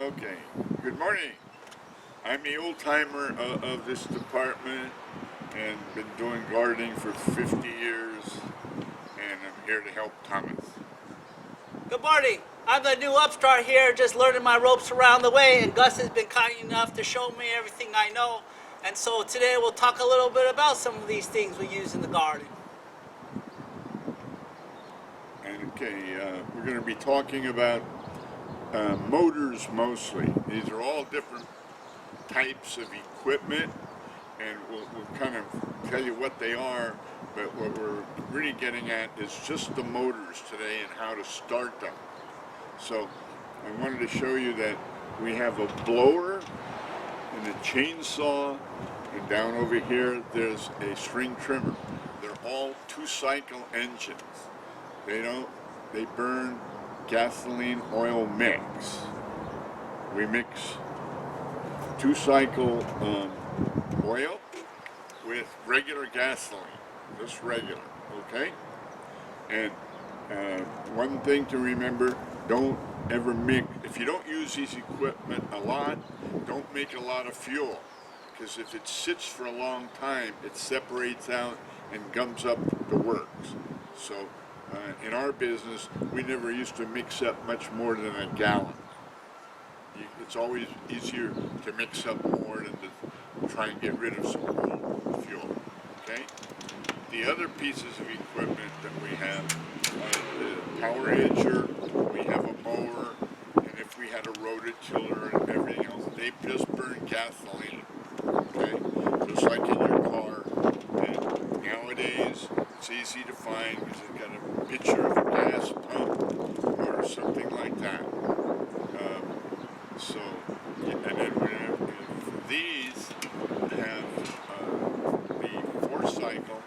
Okay, good morning. I'm the old timer of this department and been doing gardening for 50 years, and I'm here to help Thomas. Good morning. I'm the new upstart here, just learning my ropes around the way, and Gus has been kind enough to show me everything I know. And so today we'll talk a little bit about some of these things we use in the garden. And we're going to be talking about motors mostly. These are all different types of equipment, and we'll kind of tell you what they are, but what we're really getting at is just the motors today and how to start them. So I wanted to show you that we have a blower and a chainsaw, and down over here there's a string trimmer. They're all two-cycle engines. They burn gasoline oil mix. We mix two-cycle oil with regular gasoline, just regular, okay? And one thing to remember, don't ever mix, if you don't use these equipment a lot, don't make a lot of fuel, because if it sits for a long time, it separates out and gums up the works. So in our business, we never used to mix up much more than a gallon. It's always easier to mix up more than to try and get rid of some fuel, okay? The other pieces of equipment that we have are the power edger, we have a mower, and if we had a rototiller and everything else, they just burn gasoline, okay? Just like in your car. And nowadays, it's easy to find because it's got a picture of a gas pump or something like that. And then these have the four-cycle.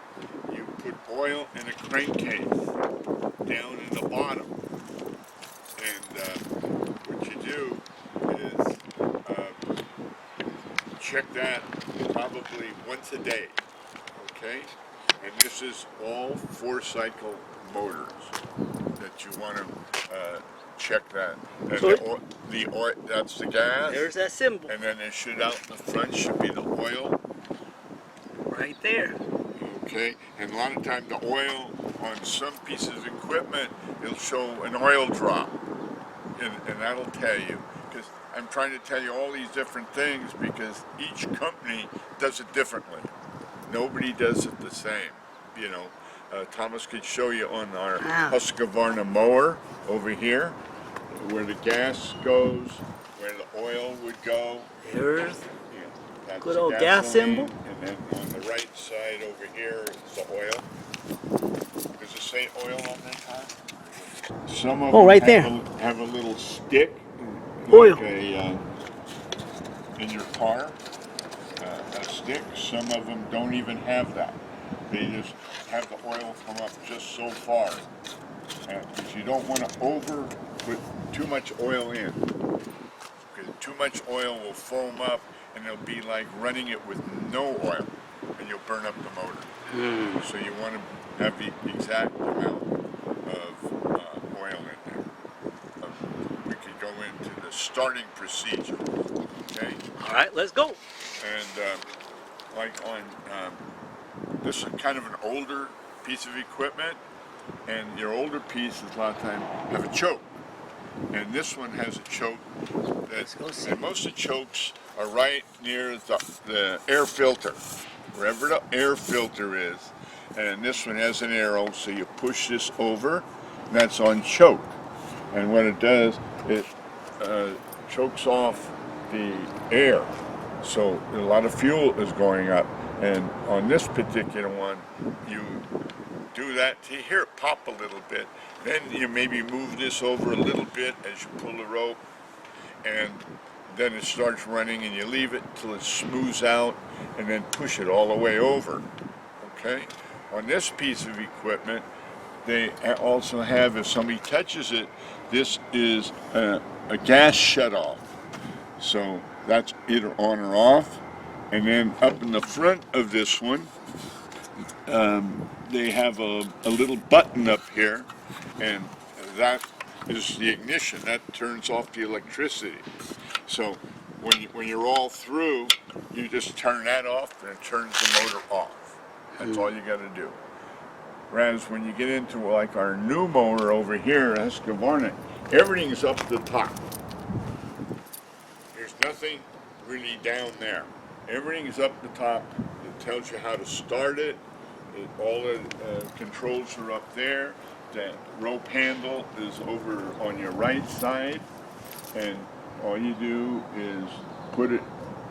You put oil in a crankcase down in the bottom, and what you do is check that probably once a day, okay? And this is all four-cycle motors that you want to check that. And So the oil, that's the gas. there's that symbol And then it should out in the front should be the oil. right there. Okay, and a lot of time the oil on some pieces of equipment, it'll show an oil drop, and that'll tell you, because I'm trying to tell you all these different things because each company does it differently. Nobody does it the same, you know. Thomas could show you on our Husqvarna mower over here, where the gas goes, where the oil would go. There's That's good the old gas symbol. And then on the right side over here is the oil. Does it say oil on that time? Some of them right there. have a little stick, Oil. like in your car, a stick. Some of them don't even have that. They just have the oil come up just so far. Because you don't want to put too much oil in. Because too much oil will foam up, and it'll be like running it with no oil, and you'll burn up the motor. So you want to have the exact amount of oil in there. We could go into the starting procedure, okay? All right, let's go. And like on, this is kind of an older piece of equipment, and your older pieces a lot of times have a choke. And this one has a choke and most of the chokes are right near the air filter, wherever the air filter is. And this one has an arrow, so you push this over, and that's on choke. And what it does, it chokes off the air. So a lot of fuel is going up. And on this particular one, you do that till you hear it pop a little bit. Then you maybe move this over a little bit as you pull the rope, and then it starts running, and you leave it till it smooths out, and then push it all the way over. Okay? On this piece of equipment, they also have, if somebody touches it, this is a gas shutoff. So that's either on or off. And then up in the front of this one, they have a little button up here, and that is the ignition. That turns off the electricity. So when you're all through, you just turn that off and it turns the motor off. That's all you got to do. Whereas when you get into like our new motor over here, Husqvarna, everything's up the top. There's nothing really down there. Everything's up the top. It tells you how to start it. All the controls are up there. The rope handle is over on your right side, and all you do is put it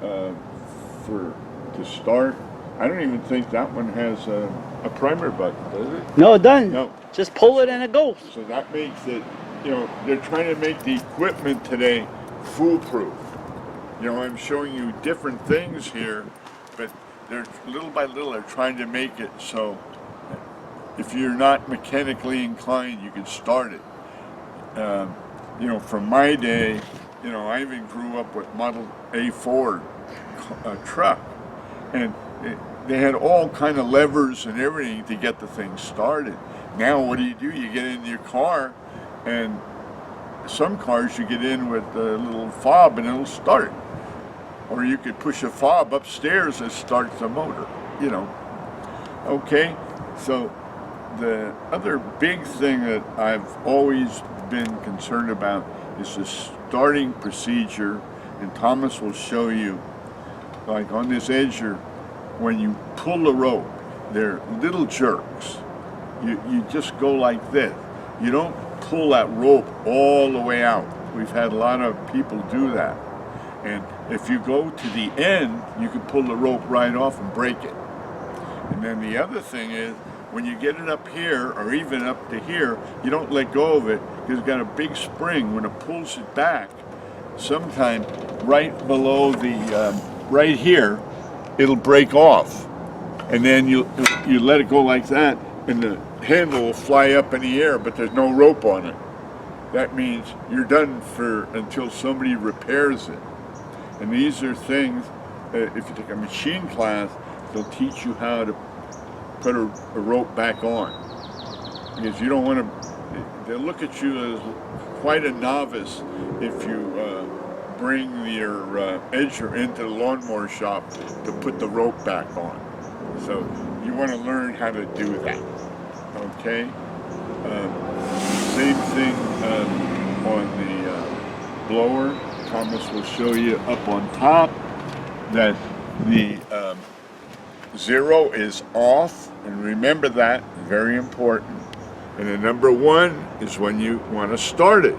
to start. I don't even think that one has a primer button, does it? No, it doesn't. No. Just pull it and it goes. So that makes it, they're trying to make the equipment today foolproof. I'm showing you different things here, but they're little by little they're trying to make it so if you're not mechanically inclined, you can start it. From my day, I even grew up with Model A Ford truck, and they had all kind of levers and everything to get the thing started. Now what do? You get in your car, and some cars you get in with a little fob and it'll start. Or you could push a fob upstairs and start the motor, Okay, so the other big thing that I've always been concerned about is the starting procedure, and Thomas will show you, like on this edger, when you pull the rope, they're little jerks. You just go like this. You don't pull that rope all the way out. We've had a lot of people do that. And if you go to the end, you can pull the rope right off and break it. And then the other thing is, when you get it up here, or even up to here, you don't let go of it, because it's got a big spring. When it pulls it back, sometime right below the, right here, it'll break off. And then you let it go like that, and the handle will fly up in the air, but there's no rope on it. That means you're done until somebody repairs it. And these are things, if you take a machine class, they'll teach you how to put a rope back on. Because you don't want to, they'll look at you as quite a novice if you bring your edger into the lawnmower shop to put the rope back on. So you want to learn how to do that. Okay? Same thing on the blower. Thomas will show you up on top that the 0 is off, and remember that, very important. And the number 1 is when you want to start it.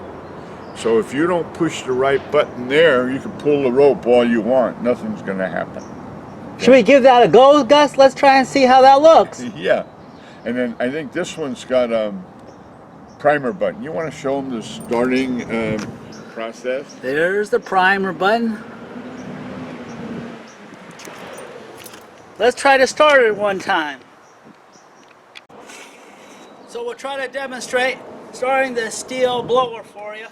So if you don't push the right button there, you can pull the rope all you want. Nothing's going to happen. Okay? Should we give that a go, Gus? Let's try and see how that looks. Yeah. And then I think this one's got a primer button. You want to show them the starting process? There's the primer button. Let's try to start it one time. So we'll try to demonstrate starting the steel blower for you.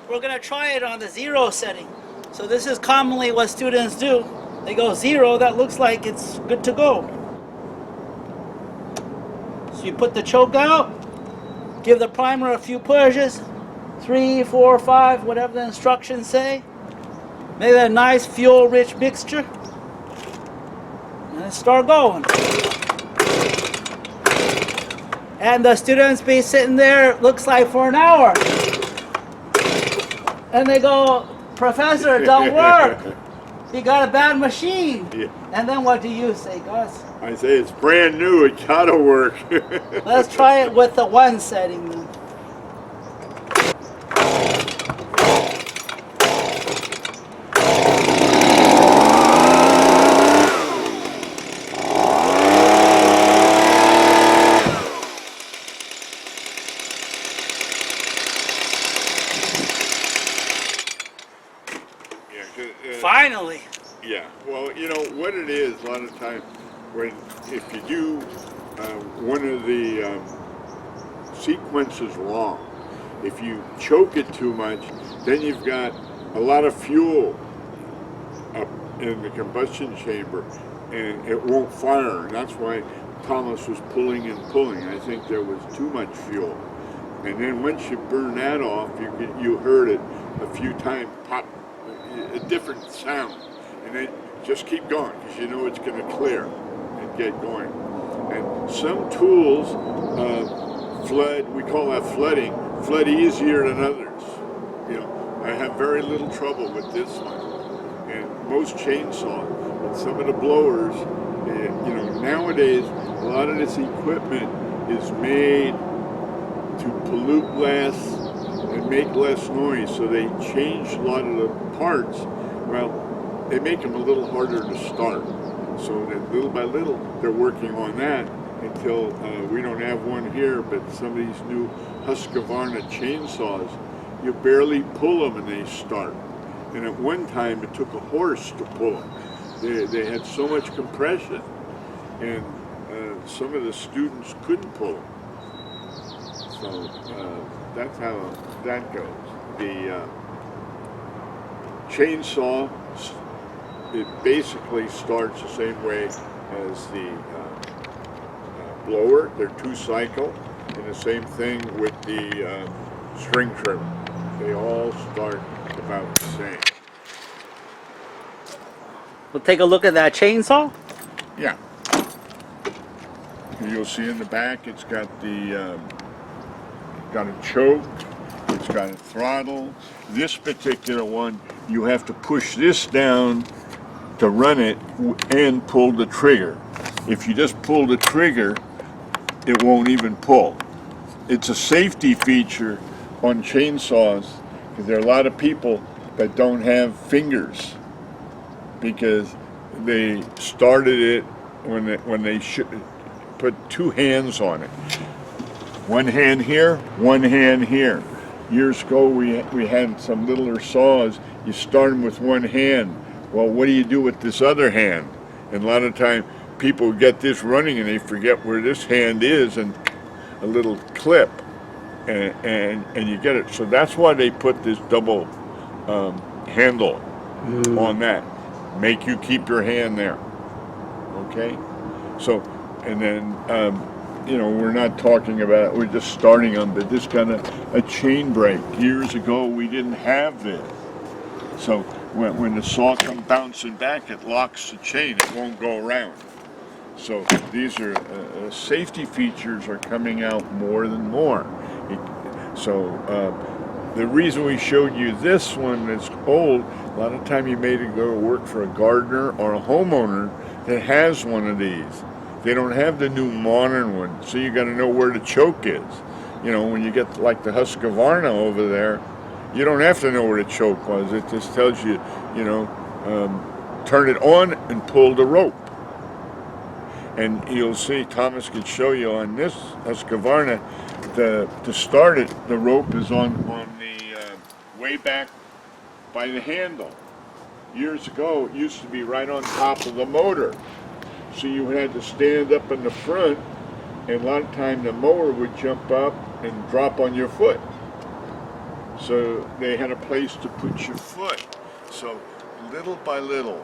We're going to try it on the 0 setting. So this is commonly what students do. They go 0, that looks like it's good to go. So you put the choke out, give the primer a few pushes, 3, 4, 5, whatever the instructions say. Make a nice fuel-rich mixture. And start going. And the students be sitting there, looks like for an hour. And they go, "Professor, it don't work. You got a bad machine." Yeah. And then what do you say, Gus? I say it's brand new, it gotta work. Let's try it with the 1 setting then. Finally. Yeah, well, what it is, a lot of times, if you do one of the sequences wrong, if you choke it too much, then you've got a lot of fuel up in the combustion chamber, and it won't fire, and that's why Thomas was pulling and pulling. I think there was too much fuel. And then once you burn that off, you heard it a few times pop. a different sound. And then just keep going, because you know it's going to clear and get going. And some tools flood, we call that flooding, flood easier than others. You know, I have very little trouble with this one. And most chainsaws, and some of the blowers, you know, nowadays, a lot of this equipment is made to pollute less and make less noise, so they change a lot of the parts. Well, they make them a little harder to start. So that little by little, they're working on that until we don't have one here, but some of these new Husqvarna chainsaws, you barely pull them and they start. And at one time, it took a horse to pull them. They had so much compression, and some of the students couldn't pull them. So that's how that goes. The chainsaw, it basically starts the same way as the blower. They're two-cycle, and the same thing with the string trimmer. They all start about the same. We'll take a look at that chainsaw. Yeah. You'll see in the back, it's got the got a choke, it's got a throttle. This particular one, you have to push this down to run it and pull the trigger. If you just pull the trigger, it won't even pull. It's a safety feature on chainsaws, because there are a lot of people that don't have fingers because they started it when they should put two hands on it. One hand here, one hand here. Years ago, we had some littler saws. You start them with one hand. Well, what do you do with this other hand? And a lot of time, people get this running and they forget where this hand is, and a little clip, and you get it. So that's why they put this double handle on that. Make you keep your hand there. Okay? So, and then, you know, we're not talking about, we're just starting them, but this got a chain brake. Years ago, we didn't have this. So when the saw comes bouncing back, it locks the chain, it won't go around. So these are, safety features are coming out more than more. The reason we showed you this one that's old, a lot of time you made it go to work for a gardener or a homeowner that has one of these. They don't have the new modern one, so you got to know where the choke is. You know, when you get like the Husqvarna over there, you don't have to know where the choke was. It just tells you, you know, turn it on and pull the rope. And you'll see, Thomas could show you on this Husqvarna, to start it, the rope is on the way back by the handle. Years ago, it used to be right on top of the motor. So you had to stand up in the front, and a lot of time the mower would jump up and drop on your foot. So they had a place to put your foot. So little by little,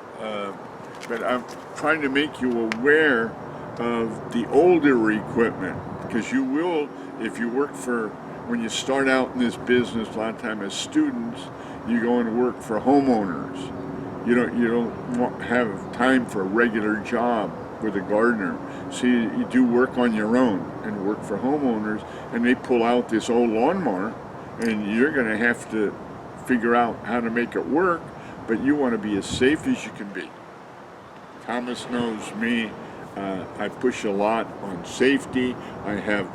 but I'm trying to make you aware of the older equipment, because you will, if you work for, when you start out in this business, a lot of time as students, you go and work for homeowners. You don't have time for a regular job with a gardener. So you do work on your own and work for homeowners, and they pull out this old lawnmower, and you're going to have to figure out how to make it work, but you want to be as safe as you can be. Thomas knows me. I push a lot on safety. I have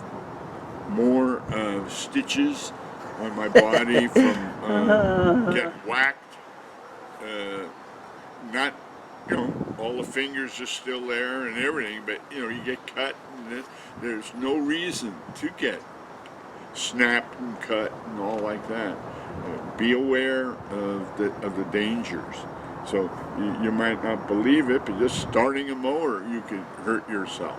more stitches on my body from getting whacked. Not, you know, all the fingers are still there and everything, but, you know, you get cut, and there's no reason to get snapped and cut and all like that. Be aware of the dangers. So you might not believe it, but just starting a mower, you can hurt yourself.